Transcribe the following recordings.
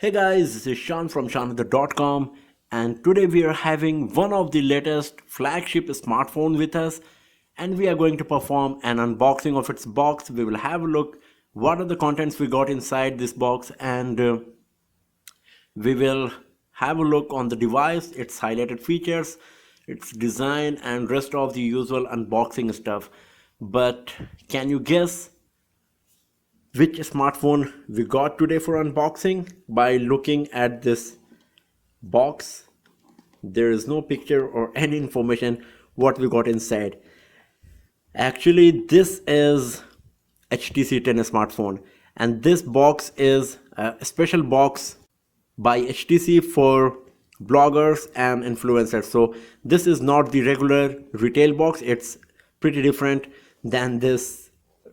Hey guys, this is Sean from seanwither.com, and today we are having one of the latest flagship smartphone with us, and we are going to perform an unboxing of its box. We will have a look what are the contents we got inside this box, and we will have a look on the device, its highlighted features, its design, and rest of the usual unboxing stuff. But can you guess which smartphone we got today for unboxing? By looking at this box, there is no picture or any information what we got inside. Actually, this is HTC 10 smartphone, and this box is a special box by HTC for bloggers and influencers. So this is not the regular retail box, it's pretty different than this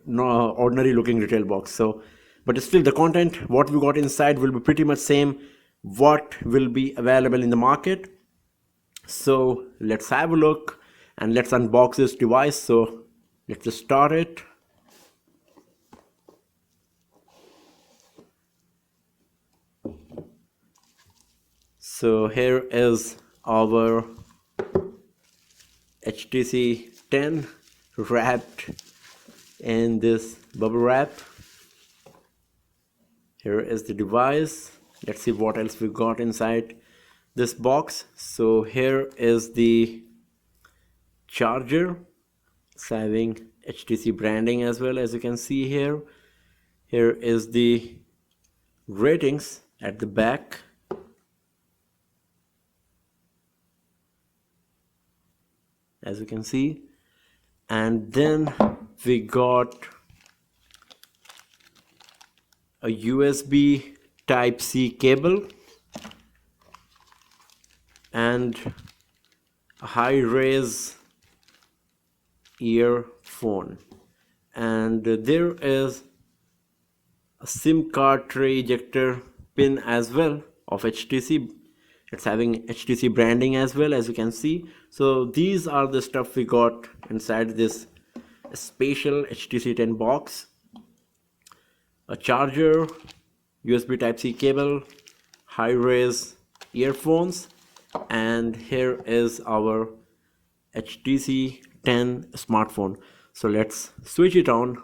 ordinary looking retail box. So but still the content what we got inside will be pretty much same what will be available in the market. So let's have a look and let's unbox this device. So let's just start it. So here is our HTC 10 wrapped in this bubble wrap. Here is the device. Let's see what else we got inside this box. So here is the charger. It's having HTC branding as well, as you can see here. Here is the ratings at the back. As you can see, and then we got a USB Type-C cable and a high-res earphone, and there is a SIM card tray ejector pin as well of HTC. It's having HTC branding as well, as you can see. So these are the stuff we got inside this special HTC 10 box. A charger, USB Type-C cable, high-res earphones, and here is our HTC 10 smartphone. So let's switch it on.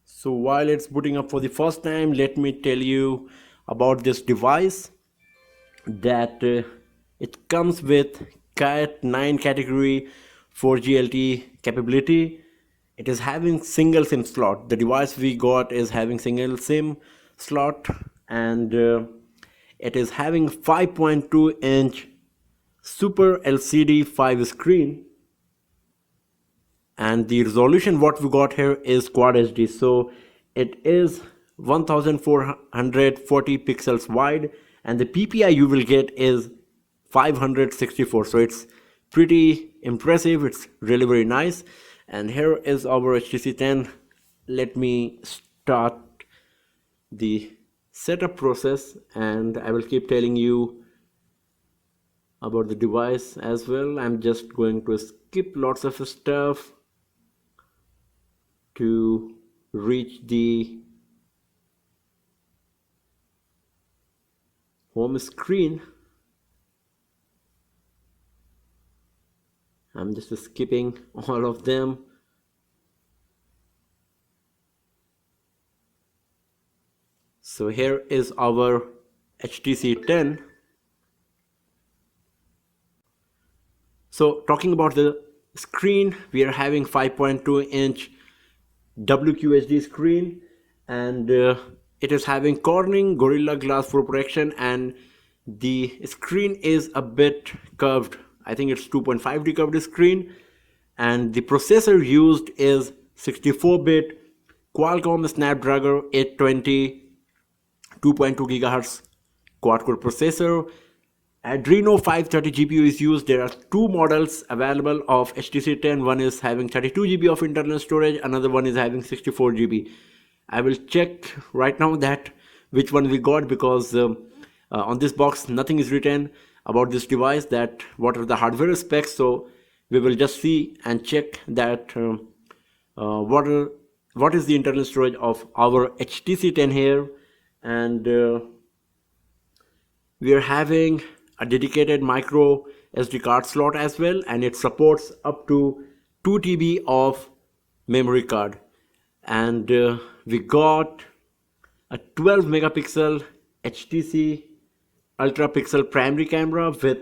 So while it's booting up for the first time, let me tell you about this device, that it comes with Cat 9 category 4G LTE capability. It is having single SIM slot. The device we got is having single SIM slot, and it is having 5.2-inch Super LCD 5 screen, and the resolution what we got here is Quad HD. So it is 1440 pixels wide, and the PPI you will get is 564. So it's pretty impressive. It's really very nice. And here is our HTC 10. Let me start the setup process, and I will keep telling you about the device as well. I'm just going to skip lots of stuff to reach the home screen. I'm just skipping all of them. So here is our HTC 10. So talking about the screen, we are having 5.2-inch WQHD screen, and it is having Corning Gorilla Glass 4 protection, and the screen is a bit curved. I think it's 2.5D curved screen, and the processor used is 64-bit Qualcomm Snapdragon 820 2.2 GHz quad-core processor, Adreno 530 GPU is used. There are two models available of HTC 10. One is having 32 GB of internal storage, another one is having 64 GB. I will check right now that which one we got, because on this box nothing is written about this device, that what are the hardware specs. So we will just see and check that what is the internal storage of our HTC 10 here. And we are having a dedicated micro SD card slot as well, and it supports up to 2 TB of memory card. And we got a 12 megapixel HTC ultra pixel primary camera with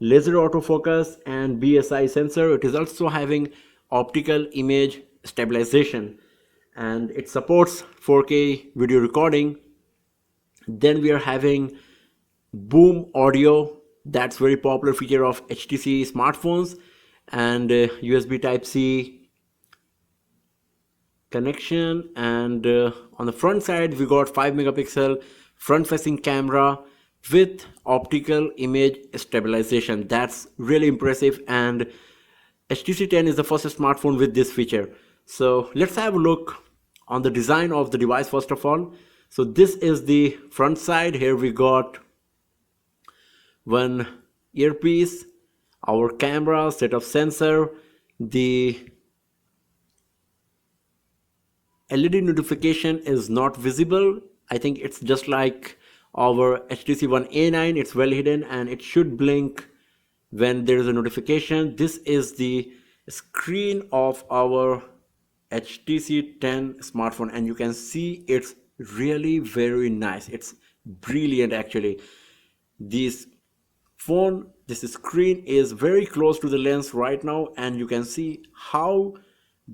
laser autofocus and BSI sensor. It is also having optical image stabilization, and it supports 4K video recording. Then we are having boom audio. That's very popular feature of HTC smartphones. And USB type C connection. And on the front side we got 5 megapixel front facing camera with optical image stabilization. That's really impressive, and HTC 10 is the first smartphone with this feature. So let's have a look on the design of the device first of all. So this is the front side. Here we got one earpiece, our camera, set of sensor, the LED notification is not visible. I think it's just like our HTC One A9, it's well hidden and it should blink when there is a notification. This is the screen of our HTC 10 smartphone, and you can see it's really very nice. It's brilliant actually. This screen is very close to the lens right now, and you can see how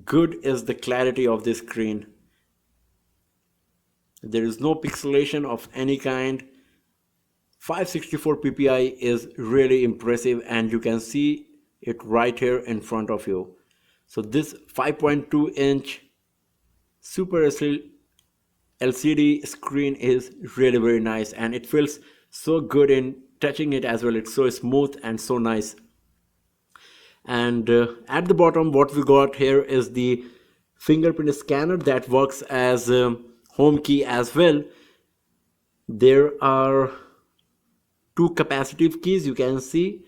good is the clarity of this screen. There is no pixelation of any kind. 564 ppi is really impressive, and you can see it right here in front of you. So this 5.2 inch super LCD screen is really very nice, and it feels so good in touching it as well. It's so smooth and so nice. And at the bottom what we got here is the fingerprint scanner that works as home key as well. There are two capacitive keys, you can see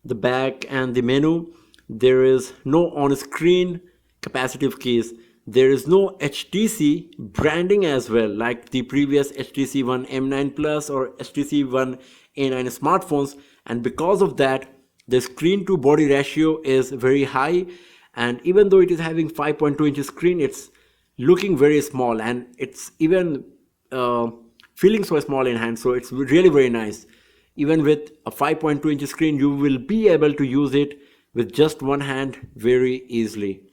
the back and the menu. There is no on-screen capacitive keys. There is no HTC branding as well, like the previous HTC One M9 Plus or HTC One A9 smartphones, and because of that the screen to body ratio is very high, and even though it is having 5.2 inch screen, it's looking very small, and it's even feeling so small in hand. So it's really very nice. Even with a 5.2 inch screen you will be able to use it with just one hand very easily.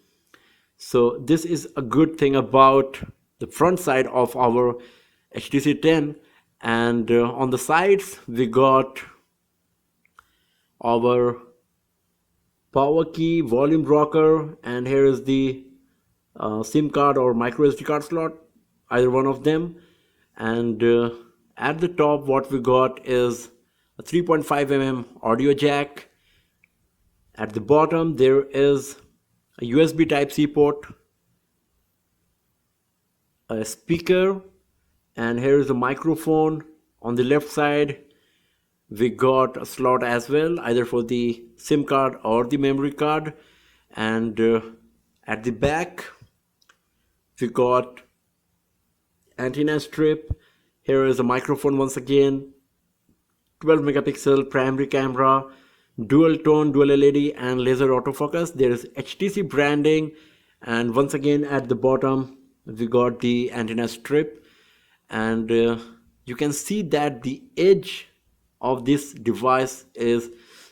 So this is a good thing about the front side of our HTC 10. And on the sides we got our power key, volume rocker, and here is the SIM card or micro SD card slot, either one of them. And at the top what we got is a 3.5 mm audio jack. At the bottom there is a USB type C port, a speaker, and here is a microphone. On the left side we got a slot as well, either for the SIM card or the memory card. And at the back we got antenna strip. Here is a microphone once again, 12 megapixel primary camera, dual tone, dual LED and laser autofocus. There is HTC branding, and once again at the bottom we got the antenna strip. And you can see that the edge of this device is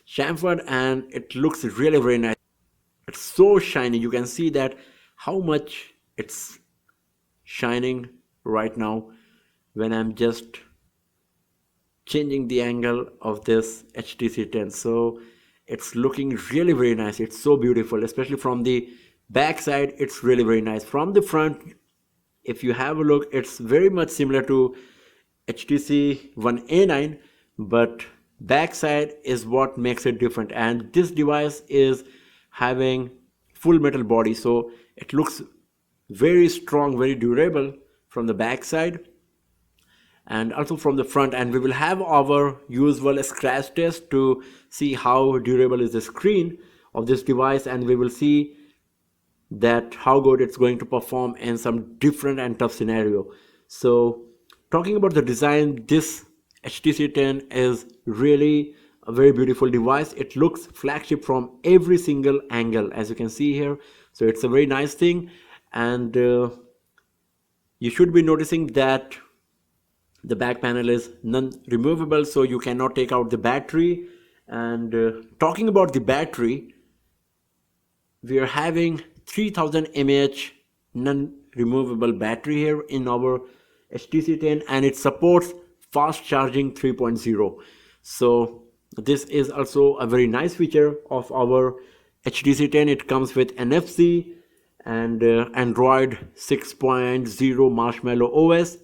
chamfered and it looks really very nice. It's so shiny. You can see that how much it's shining right now when I'm just changing the angle of this HTC 10. So it's looking really very nice. It's so beautiful, especially from the back side. It's really very nice. From the front, if you have a look, it's very much similar to HTC One A9, but backside is what makes it different, and this device is having full metal body, so it looks very strong, very durable from the backside and also from the front. And we will have our usual scratch test to see how durable is the screen of this device, and we will see that how good it's going to perform in some different and tough scenario. So talking about the design, this HTC 10 is really a very beautiful device. It looks flagship from every single angle, as you can see here. So it's a very nice thing, and you should be noticing that the back panel is non-removable, so you cannot take out the battery. And talking about the battery, we are having 3000 mAh non-removable battery here in our HTC 10, and it supports fast charging 3.0. so this is also a very nice feature of our HTC 10. It comes with NFC and Android 6.0 Marshmallow OS.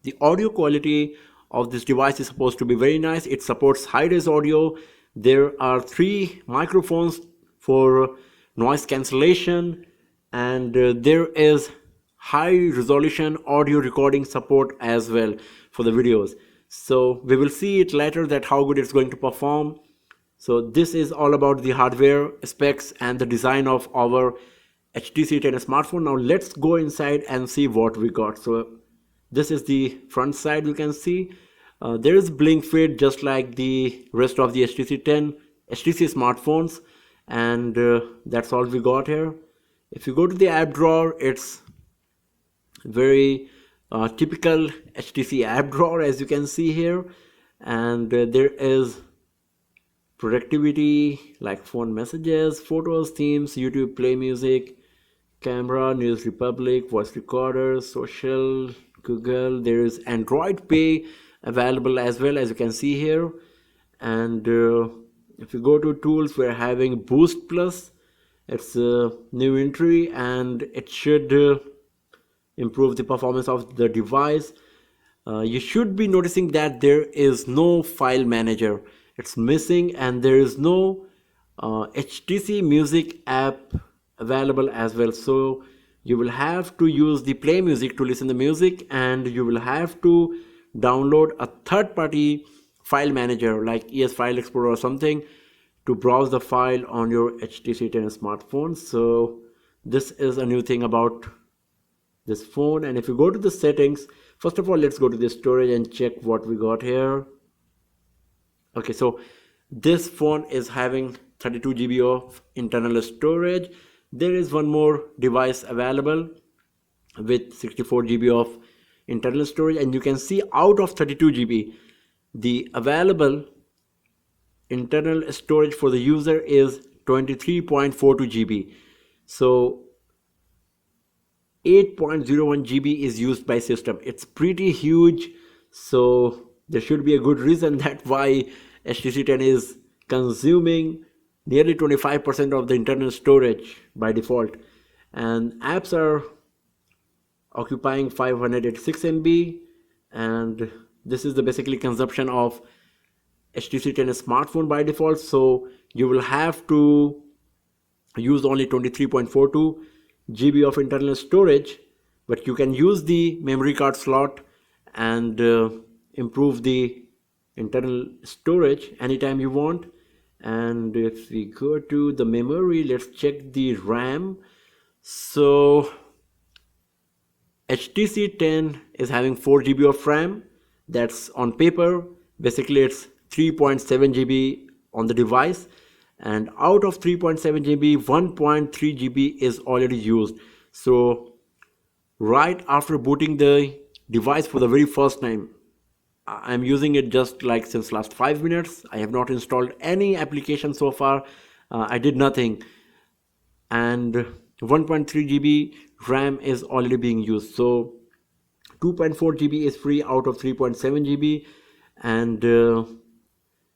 The audio quality of this device is supposed to be very nice. It supports high-res audio. There are 3 microphones for noise cancellation, and there is high resolution audio recording support as well for the videos. So we will see it later that how good it's going to perform. So this is all about the hardware specs and the design of our HTC 10 smartphone. Now let's go inside and see what we got. So this is the front side. You can see there is blink fit just like the rest of the HTC 10 HTC smartphones, and that's all we got here. If you go to the app drawer, it's very typical HTC app drawer, as you can see here, and there is productivity like phone messages, photos, themes, YouTube, play music, camera, News Republic, voice recorder, social, Google. There is Android Pay available as well, as you can see here. And if you go to tools, we're having Boost Plus. It's a new entry, and it should improve the performance of the device. You should be noticing that there is no file manager. It's missing, and there is no HTC Music app available as well. So you will have to use the Play Music to listen to music, and you will have to download a third-party file manager like ES File Explorer or something to browse the file on your HTC 10 smartphone. So this is a new thing about this phone. And if you go to the settings, first of all, let's go to the storage and check what we got here. Okay, so this phone is having 32 GB of internal storage. There is one more device available with 64 GB of internal storage, and you can see out of 32 GB, the available internal storage for the user is 23.42 GB. So 8.01 GB is used by system. It's pretty huge, so there should be a good reason that why HTC 10 is consuming nearly 25% of the internal storage by default. And apps are occupying 586 MB, and this is the basically consumption of HTC 10 smartphone by default. So you will have to use only 23.42 GB of internal storage, but you can use the memory card slot and improve the internal storage anytime you want. And if we go to the memory, let's check the RAM. So HTC 10 is having 4 GB of RAM. That's on paper. Basically it's 3.7 GB on the device, and out of 3.7 GB, 1.3 GB is already used. So right after booting the device for the very first time, I'm using it just like since last 5 minutes. I have not installed any application so far. I did nothing, and 1.3 GB RAM is already being used. So 2.4 GB is free out of 3.7 GB, and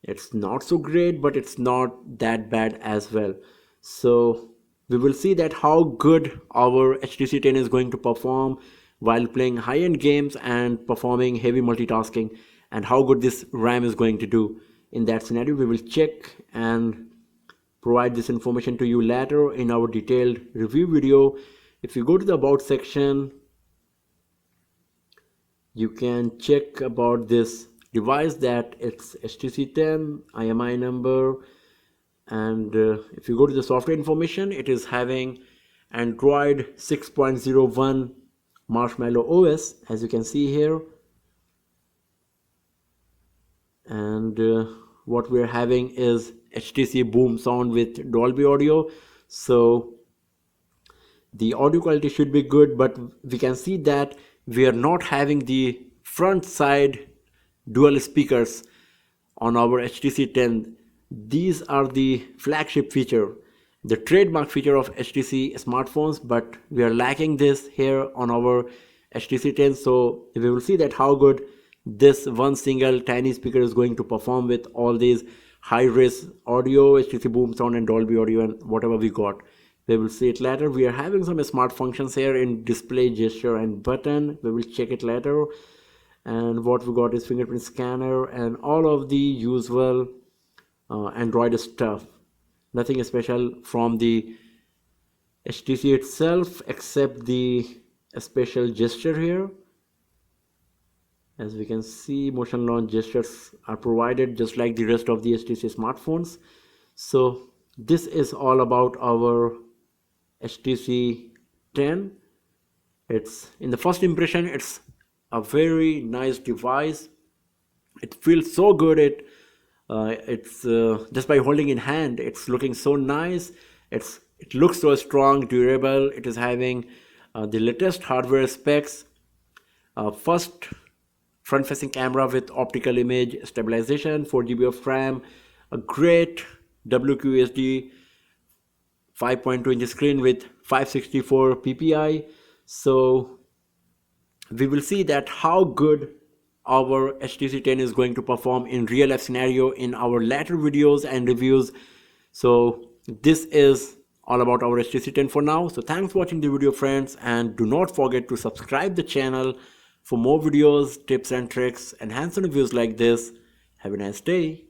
it's not so great, but it's not that bad as well. So we will see that how good our HTC 10 is going to perform while playing high-end games and performing heavy multitasking. and how good this RAM is going to do. In that scenario, we will check and provide this information to you later in our detailed review video. If you go to the about section, you can check about this device, that it's HTC 10 IMI number, and if you go to the software information, it is having Android 6.01 Marshmallow OS, as you can see here. And what we're having is HTC Boom sound with Dolby audio, so the audio quality should be good, but we can see that we are not having the front side dual speakers on our HTC 10. These are the flagship feature, the trademark feature of HTC smartphones, but we are lacking this here on our HTC 10. So we will see that how good this one single tiny speaker is going to perform with all these high-res audio, HTC Boom sound and Dolby audio and whatever we got. We will see it later. We are having some smart functions here in display, gesture and button. We will check it later. And what we got is fingerprint scanner and all of the usual Android stuff. Nothing special from the HTC itself except the special gesture here. As we can see, motion launch gestures are provided just like the rest of the HTC smartphones. So this is all about our HTC 10. It's, in the first impression, it's a very nice device. It feels so good. It's just by holding in hand, it's looking so nice. It looks so strong, durable. It is having the latest hardware specs. First front-facing camera with optical image stabilization, 4 GB of RAM, a great WQHD 5.2-inch screen with 564 ppi. So we will see that how good our HTC 10 is going to perform in real life scenario in our later videos and reviews. So this is all about our HTC 10 for now. So thanks for watching the video, friends, and do not forget to subscribe the channel for more videos, tips and tricks, and hands-on reviews like this. Have a nice day.